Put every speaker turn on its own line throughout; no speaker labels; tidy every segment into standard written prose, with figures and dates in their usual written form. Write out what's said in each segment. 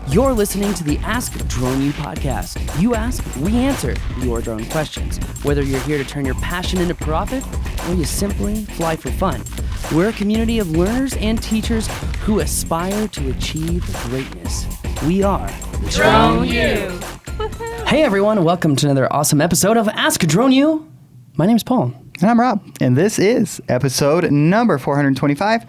You're listening to the Ask Drone U podcast. You ask, we answer your drone questions. Whether you're here to turn your passion into profit or you simply fly for fun, we're a community of learners and teachers who aspire to achieve greatness. We are
Drone U.
Hey everyone, welcome to another awesome episode of Ask Drone U. My name's Paul.
And I'm Rob, and this is episode number 425.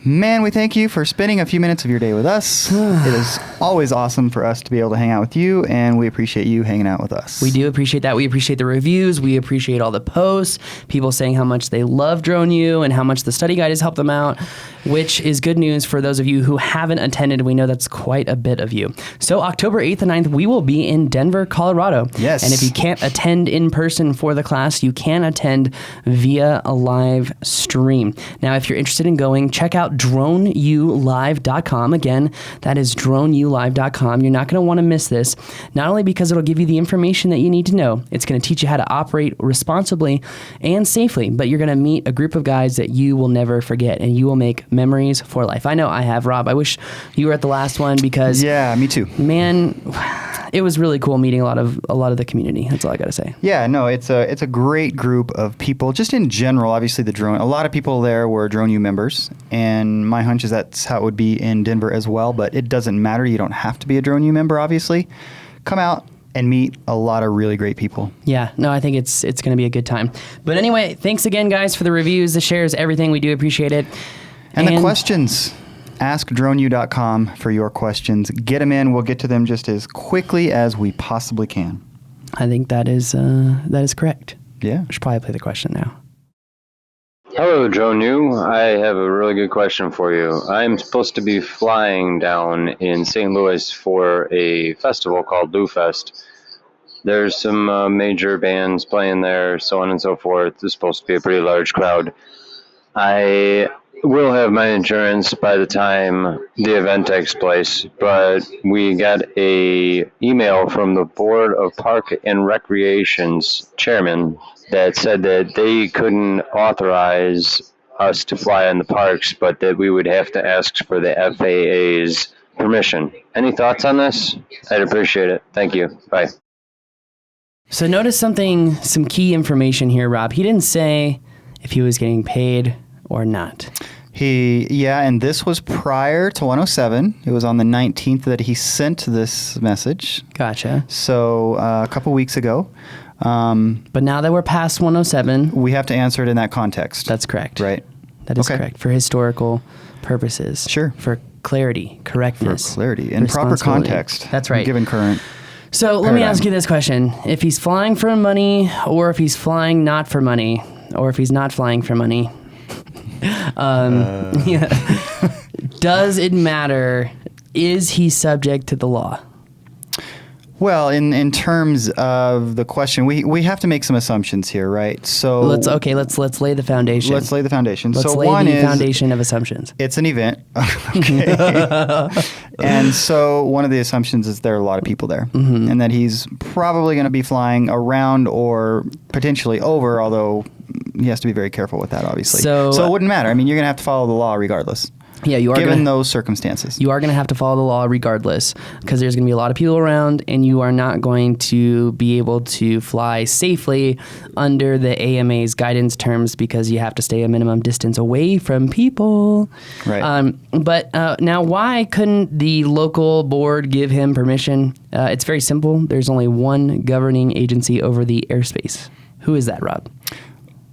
Man, we thank you for spending a few minutes of your day with us. It is always awesome for us to be able to hang out with you, and we appreciate you hanging out with us.
We do appreciate that. We appreciate the reviews. We appreciate all the posts, people saying how much they love Drone U and how much the study guide has helped them out, which is good news for those of you who haven't attended. We know that's quite a bit of you. So October 8th and 9th, we will be in Denver, Colorado.
Yes.
And if you can't attend in person for the class, you can attend via a live stream. Now, if you're interested in going, check out DroneUlive.com. Again, that is DroneUlive.com. You're not going to want to miss this, not only because it'll give you the information that you need to know, it's going to teach you how to operate responsibly and safely, but you're going to meet a group of guys that you will never forget, and you will make memories for life. I know I have, Rob. I wish you were at the last one because...
Yeah, me too.
Man, it was really cool meeting a lot of the community. That's all I got to say.
Yeah, no, it's a great group of people. Just in general, obviously a lot of people there were Drone U members, and my hunch is that's how it would be in Denver as well, but it doesn't matter. You don't have to be a Drone U member, obviously. Come out and meet a lot of really great people.
Yeah, no, I think it's going to be a good time. But anyway, thanks again, guys, for the reviews, the shares, everything. We do appreciate it.
And the questions. AskDroneU.com for your questions. Get them in. We'll get to them just as quickly as we possibly can.
I think that is correct.
Yeah.
We should probably play the question now.
Hello, Drone U. I have a really good question for you. I'm supposed to be flying down in St. Louis for a festival called Blue Fest. There's some major bands playing there, so on and so forth. It's supposed to be a pretty large crowd. I will have my insurance by the time the event takes place, but we got a email from the Board of Park and Recreation's chairman that said that they couldn't authorize us to fly in the parks, but that we would have to ask for the FAA's permission. Any thoughts on this? I'd appreciate it. Thank you. Bye.
So notice some key information here, Rob. He didn't say if he was getting paid or not.
And this was prior to 107. It was on the 19th that he sent this message.
Gotcha.
So a couple weeks ago.
But now that we're past 107,
we have to answer it in that context.
That's correct.
Right.
That is correct. For historical purposes.
Sure.
For clarity, correctness.
For clarity and proper context.
That's right.
Given current
So let me ask you this question. If he's flying for money, or if he's flying not for money, or if he's not flying for money, does it matter? Is he subject to the law?
Well, in terms of the question, we have to make some assumptions here, right? So
let's lay the foundation.
Let's lay the foundation.
Let's lay the foundation of assumptions.
It's an event. Okay. And so one of the assumptions is there are a lot of people there, and that he's probably going to be flying around or potentially over, although he has to be very careful with that, obviously. So it wouldn't matter. I mean, you're going to have to follow the law regardless.
Yeah, you are.
Given those circumstances,
you are going to have to follow the law regardless, because there's going to be a lot of people around, and you are not going to be able to fly safely under the AMA's guidance terms because you have to stay a minimum distance away from people.
Right.
But now, why couldn't the local board give him permission? It's very simple. There's only one governing agency over the airspace. Who is that, Rob?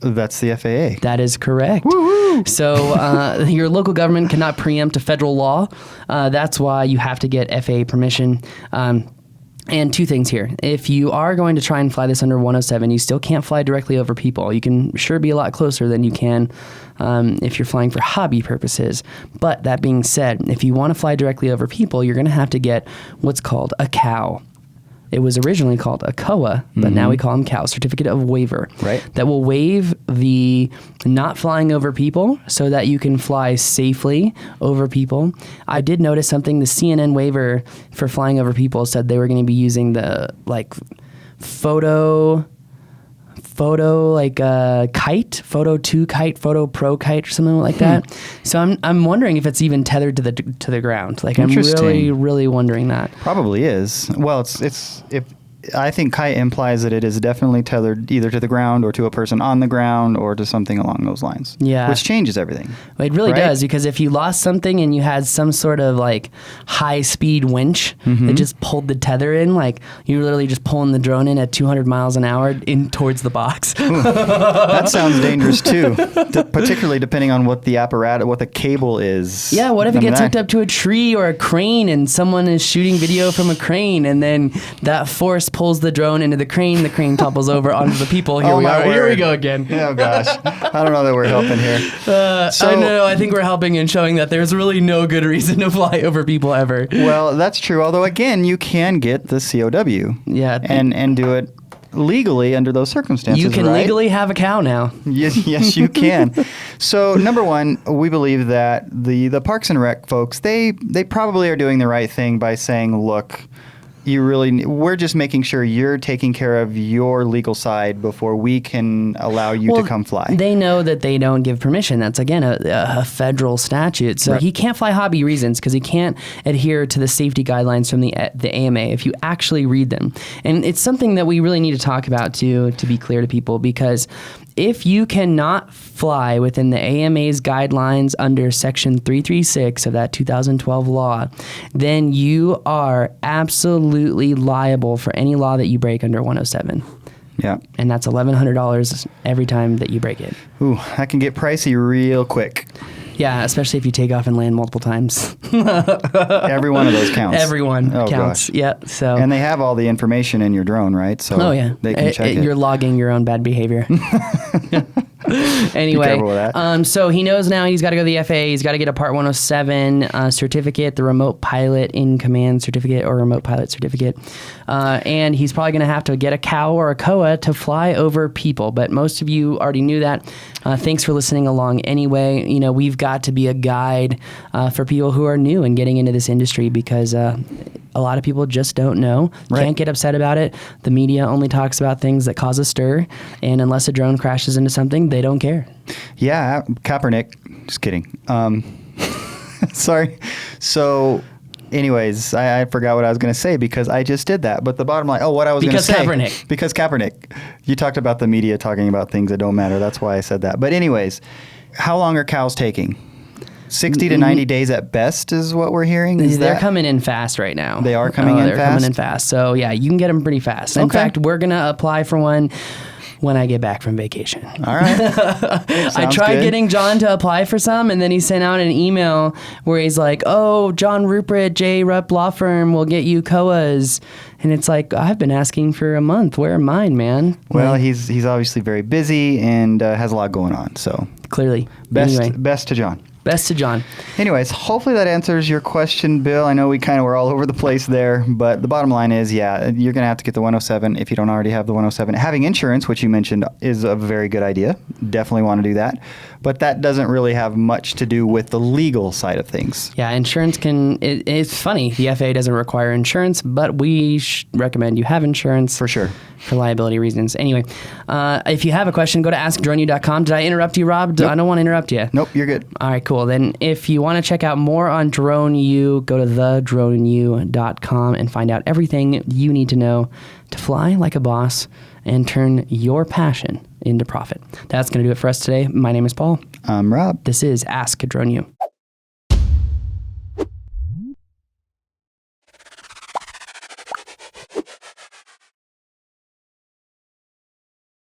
That's the FAA.
That is correct.
Woo-hoo!
So your local government cannot preempt a federal law. That's why you have to get FAA permission. And two things here. If you are going to try and fly this under 107, you still can't fly directly over people. You can sure be a lot closer than you can if you're flying for hobby purposes. But that being said, if you want to fly directly over people, you're going to have to get what's called a COW. It was originally called a COA, but now we call them COW, Certificate of Waiver.
Right.
That will waive the not flying over people so that you can fly safely over people. I did notice something. The CNN waiver for flying over people said they were going to be using the photo photo, like kite, photo 2 kite, photo pro kite, or something like that. So I'm wondering if it's even tethered to the ground. Like I'm really wondering that.
Probably is. Well, I think kite implies that it is definitely tethered either to the ground or to a person on the ground or to something along those lines.
Yeah.
Which changes everything.
Well, it really
right?
does, because if you lost something and you had some sort of like high speed winch that just pulled the tether in, like you're literally just pulling the drone in at 200 miles an hour in towards the box.
That sounds dangerous too, particularly depending on what the apparatus, what the cable is.
Yeah, what if it gets hooked up to a tree or a crane and someone is shooting video from a crane and then that force pulls the drone into the crane topples over onto the people. Here we go again.
Oh gosh. I don't know that we're helping here.
I think we're helping in showing that there's really no good reason to fly over people ever.
Well, that's true. Although again, you can get the COW.
Yeah.
And do it legally under those circumstances.
You can
right?
legally have a cow now.
Yes, you can. So number one, we believe that the Parks and Rec folks, they probably are doing the right thing by saying, look, we're just making sure you're taking care of your legal side before we can allow you to come fly.
They know that they don't give permission. That's, again, a federal statute. So he can't fly hobby reasons because he can't adhere to the safety guidelines from the AMA if you actually read them. And it's something that we really need to talk about, to be clear to people, because if you cannot fly within the AMA's guidelines under Section 336 of that 2012 law, then you are absolutely liable for any law that you break under 107.
Yeah.
And that's $1,100 every time that you break it.
Ooh, that can get pricey real quick.
Yeah, especially if you take off and land multiple times.
Every one of those counts.
Everyone counts.
Gosh.
Yeah. So.
And they have all the information in your drone, right? So they can check it.
You're logging your own bad behavior. Anyway,
be careful with that.
So he knows now he's got to go to the FAA. He's got to get a Part 107 certificate, the Remote Pilot in Command certificate or Remote Pilot certificate. And he's probably going to have to get a cow or a COA to fly over people. But most of you already knew that. Thanks for listening along anyway. We've got to be a guide for people who are new and getting into this industry, because a lot of people just don't know, can't get upset about it. The media only talks about things that cause a stir, and unless a drone crashes into something, they don't care.
Yeah, Kaepernick. Just kidding. Sorry. So, anyways, I forgot what I was going to say because I just did that. But the bottom line, what I was going to say. Because Kaepernick. You talked about the media talking about things that don't matter. That's why I said that. But anyways, how long are cows taking? 60 to 90 days at best is what we're hearing.
They're coming in fast right now.
They are coming in fast?
They're coming in fast. So, yeah, you can get them pretty fast. In fact, we're going to apply for one when I get back from vacation.
All right.
I tried getting John to apply for some, and then he sent out an email where he's like, John Rupert, J. Rupp Law Firm will get you COAs. And it's like, I've been asking for a month. Where are mine, man?
Well, he's obviously very busy and has a lot going on. So
clearly.
Best to John.
Best to John.
Anyways, hopefully that answers your question, Bill. I know we kind of were all over the place there, but the bottom line is, you're going to have to get the 107 if you don't already have the 107. Having insurance, which you mentioned, is a very good idea. Definitely want to do that. But that doesn't really have much to do with the legal side of things.
Yeah, insurance it's funny. The FAA doesn't require insurance, but we recommend you have insurance.
For sure.
For liability reasons. Anyway, if you have a question, go to askdroneu.com. Did I interrupt you, Rob?
Nope.
I don't want to interrupt you.
Nope, you're good.
All right, cool. Then if you want to check out more on Drone U, go to thedroneu.com and find out everything you need to know to fly like a boss and turn your passion into profit. That's going to do it for us today. My name is Paul.
I'm Rob.
This is Ask Drone U.